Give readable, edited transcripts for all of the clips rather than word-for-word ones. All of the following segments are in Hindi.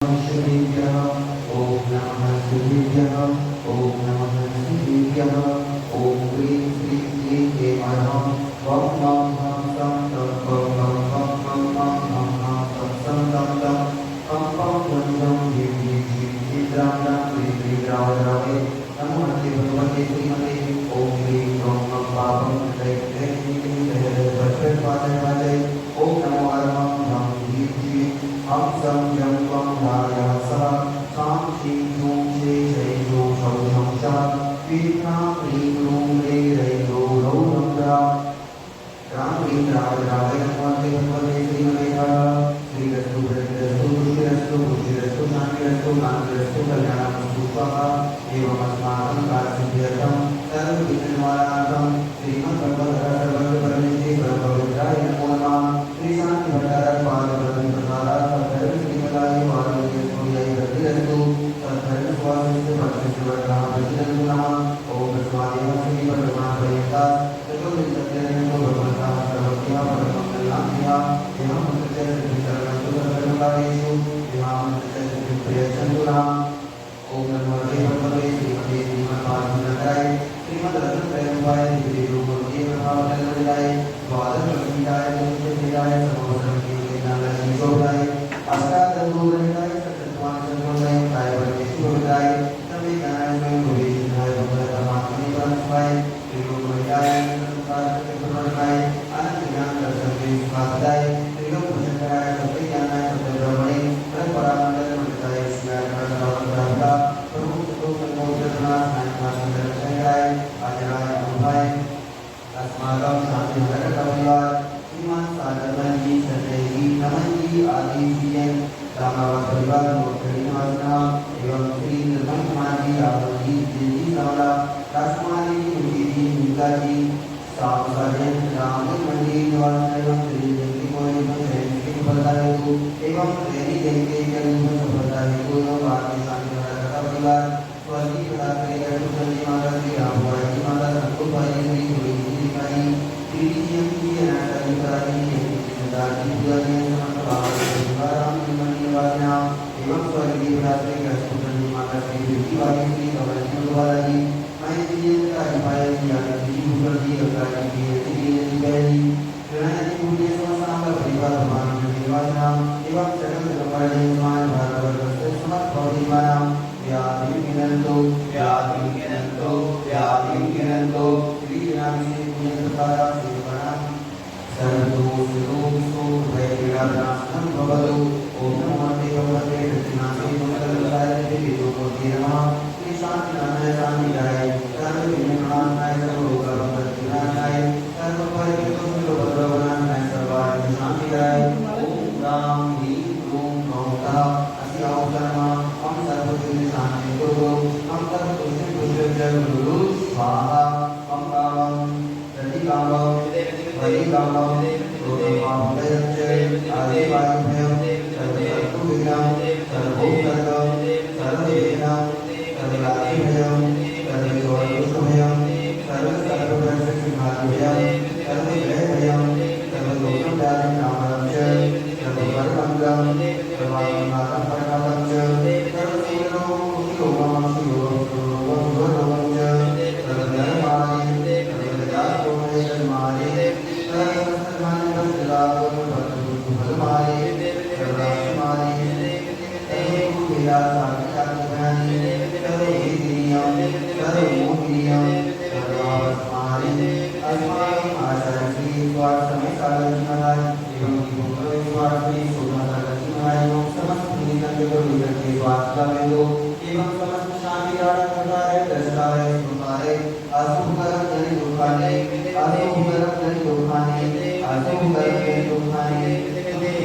शिवेभ्यः ओम नमः शिवेभ्यः ओम नमः शिवेभ्यः ओम ह्रीं श्रीं क्लीं ऐं वं वं हं सं तं पं पं पं पं पं हं हं सं सं तं तं पं पं तं तं ह्रीं ह्रीं श्रीं क्लीं द्रां द्रां क्लीं क्लीं द्राव द्रावे नमो नमस्ते भगवते श्रीमते ओम ह्रीं क्रों मं पापं त्रैं त्रैं क्लीं क्लीं त्रैः त्रैः पाचय पाचय ओम नमो हरं हं ह्रीं श्रीं हम सं जं त्वं धारयः सः सां श्रीं क्रूं श्री शै ह्रूं शौ शं शः क्लीं क्लीं क्रूं ह्रीं ह्रैं ह्रौं ह्रौं रं द्रां रां ह्रीं द्राव द्रावय नमोऽस्ते भगवते श्रीमते श्रीरस्तु हरिरस्तु तुष्टिरस्तु पुष्टिरस्तु शान्तिरस्तु कान्तिरस्तु कल्याणमस्तु स्वाहा एवम् अस्माकं कार्यसिद्ध्यर्थं सर्वविघ्ननिवारणार्थं श्रीमद्भगवद्गीतासर्वज्ञपरमेष्ठी परमपवित्राय नमो नमः श्रीशान्तिभट्टारकपादपद्मं प्रसादात् सद्धर्मश्रीमताय पार्वतीसूर्याय गतिरस्तु तद्धर्मस्वामिस्य परमेश्वरः प्रसिद्धन्तु नः ॐ तस्मादेव श्रीपरमात्मपर्यन्तात् चतुर्विंशत्यधिकं भगवन्तः सर्वज्ञः परममङ्गलाभ्यः एवं सत्यसिद्धिकरणन्तु सर्वकर्मकार्येषु प्रियच्छन्तु नः ओम नमो भगवते श्रीमते श्रीमद्भागवताय श्रीमद्रत्नत्रयम्बाय श्रीरूपमते महावदनमण्डलाय द्वादशकविताय चतुर्वेदाय समवसरकीर्तनालयशोभाय अष्टादशगोत्रहिताय सतत्वानसंगोत्राय कायवरकेशोभिताय समेकानाय स्वयं भवेशिनाय भगवतपरमात्मने परमशिवाय श्रीरूपमहिताय संसारसत्यप्रवर्तकाय अनन्तज्ञानदर्शनविश्वासदाय श्रीलोकभूषणकराय सत्यज्ञानाय सत्यब्रह्मणे परपरानन्दमण्डिताय शिवाय परमपराय अस्माकं शान्तिभरतपरिवार श्रीमान साधनजी संजयजी नमनजी आदिजीएन रामावास परिवार मोक्षणीवासना एवं श्री निर्मल कुमार जी राहुल जी जी सावला राजकुमारी जी मीता जी सावसाजन रामन मंदिर निवास एवं श्री जयंती मोहन जयंती सफलता हेतु एवं रैनी जयंती के सफलता हेतु एवं भारतीय शांतिभरत परिवार स्वर्गीय प्रदात्री गणपति माता श्री रामवाई जी माता संकुल भाई श्री गुरुजी श्री अनाथाली करानी दादी पूजनी समस्त भावराम निमनी वाजना एवं स्वर्गीय प्रदात्री गणपति माता श्री देवी भाई श्री कवरजी बालाजी महेश जी कालीबाई जी आदि जी भूगल जी अकाली जी जी बैली गणनाजी पूज्य समस्त परिवार भगवान निवासना एवं सकल धर्मराज समान भारत वर्ष समस्त भौतिकमानां व्याधिविघ्नन्तो श्रीरामस्य पुण्यप्रसादा सेवकानां सर्वदोषो भयविनाशनं भवतु ओम नमो भगवते कृष्णाय मंगलदाय देवीमूर्ते नमः श्री शान्तिनाथाय शान्तिदाय सर्वविघ्नप्रणाशाय सर्वलोकविनाशाय सर्वपरिग्रहभद्रवनाशाय सर्वार्थशान्तिदाय ओम राम ह्रीं क्रूं मौतः अस्य अवसरमा हम सर्वसिद्धिशान्ति गुरु हम सर्वदुष्टजय गुरु स्वाहा हम कामं प्रतिकामं परिकामं क्रोधमाभयञ्च आदिवायुभयं सर्वशत्रुविघ्नं सर्वोत्तरं सर्ववेदनं सर्वव्याधिभयं सर्वदोषभयं सर्वसर्वदर्शनसिंहादिभयं सर्वग्रहभयं सर्वदोषदानं नामं च सर्ववर्गं सर्वात्मानं परमात्मं च सर्वसेवनं शिवोमं शिवोमं च सर्वधर्माणि सर्वजातोमय धर्माणि सर्वसर्वाणि भद्रमाणि सर्वराष्ट्रमाणि सर्ववेदासादिशास्त्राणि सर्ववेदीयं सर्वमोदीयं सर्वास्मानि अस्माकम् आचरन्ति स्वार्थसमयकालजीवनाय एवं स्वार्थी सोमसागरजीवनाय एवं समस्त पुण्यजगद्गुरुजनके स्वास्थ्यमेव एवं समस्त शान्तिदायकाय दर्शनाय सुखाय असुखकरं जनि दुःखानि असुखकरं जनि दुःखानि असुखकरं जनि दुःखानि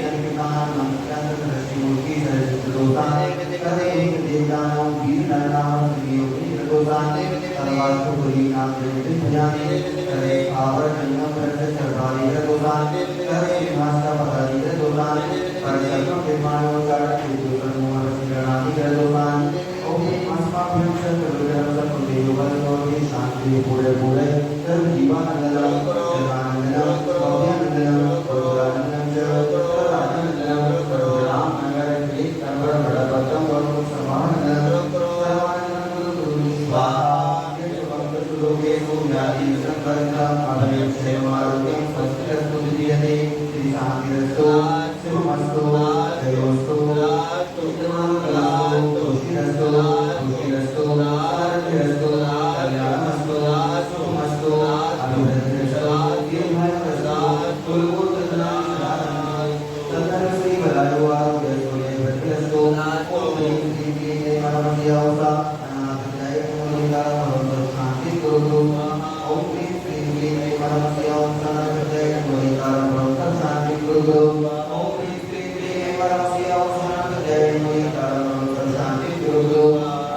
जनितानां नमस्कारदर्शिमूर्ति सरस्वतीदोषानि सर्वदेवतानां वीरनानां श्रीयोगिदोषानि सर्वार्थपुरीणां जयतिभयानि सर्वे आवरणं प्रत्यक्षभारीदोषानि सर्वे भाषापदारीदोषानि परसर्वनिर्माणं कारणेतुकर्मोहरसिरणादिदोषानि ओम अस्माभ्यं सर्वगुरुभ्यं सर्वदेववरदोषे शान्ति पूरे पूरे सर्वजीवानन्दनं सर्वानन्दनं भव्यानन्दनं सर्वानन्दनं च सर्वानन्दनं सर्वरामनगर के सर्वबड़ा ओम ह्रीं श्रीं क्लीं ऐं परमस्य अवसा अनाथजय मुनिका शांति गुरु ओम ह्रीं श्रीं क्लीं ऐं परमस्य अवसा अनाथजय मुनिका शांति गुरु ओम ह्रीं श्रीं क्लीं ऐं परमस्य अवसा अनाथजय मुनिका शांति गुरु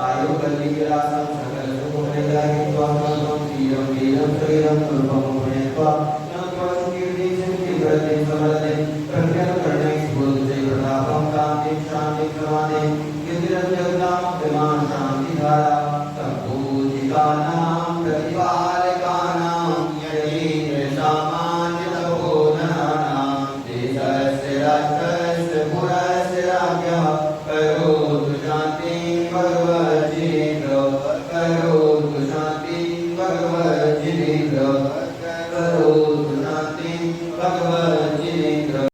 आयु कल्ली विलासं सकल सुख प्रदाय स्वास्थ्यं वीरं वीरं शरीरं रूपं पुण्यत्वा Karo tu shanti bhagavad gita